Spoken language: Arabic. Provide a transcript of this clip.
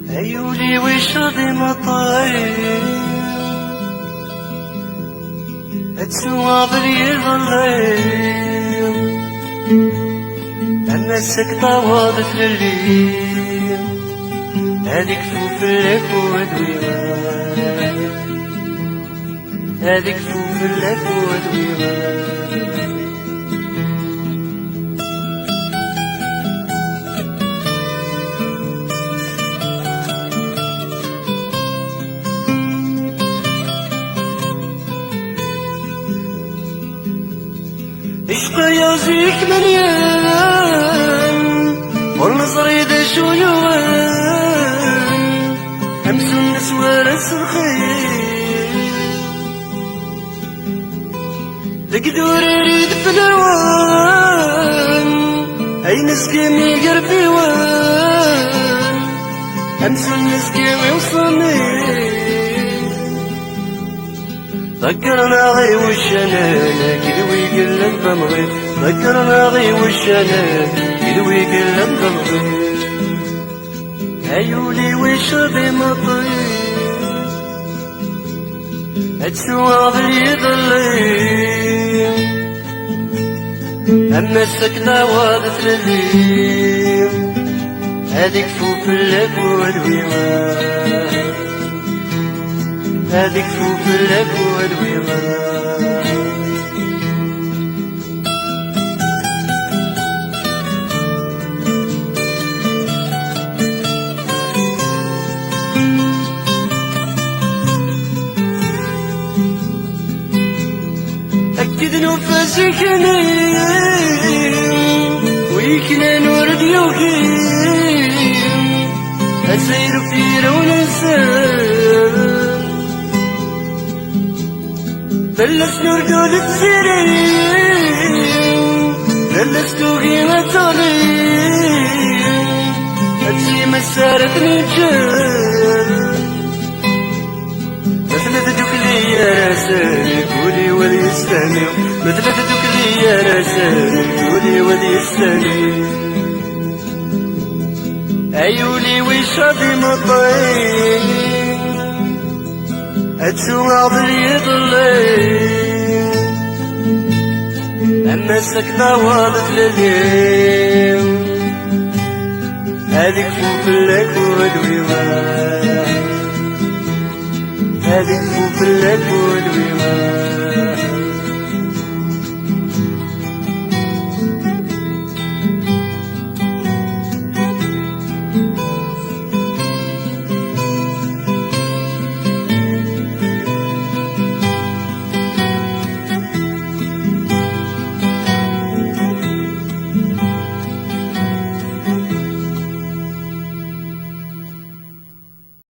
عيوني وشربي مطاير اتسوى بلي ظليل اما السكتة واضت للليل هذيك فوفلك ودويغان هذيك فوفلك ودويغان عشق يازيك مليان والنظر يدا شو يوان همس النسوار السرخين تقدر يريد بلوان اي نسكيمي قربي وان همس النسكيمي وصلني ذكرنا غي وشنا كدوي قلن بمغي ذكرنا غي وشنا كدوي قلن بمغي عيوني وشربي مطير اتسوى بلي ظليل اما السكنة واضت للليل هذيك فوفلك والويوان هذيك فوفلك والويغان أكد نفسك ويكنا نور ديوكي أسير في لون السماء بلشت نردود الزرين بلشت قيمة طريق هاتشي مسارتني جاب مثل تدوك لي يا راسل قولي ولي يستاني مثل تدوك لي يا راسل قولي ولي يستاني عيوني وشربي مطير اتسوى بلي ظليل اما السكنة واضت للليل هذيك فوفلك والويغان هذيك فوفلك والويغان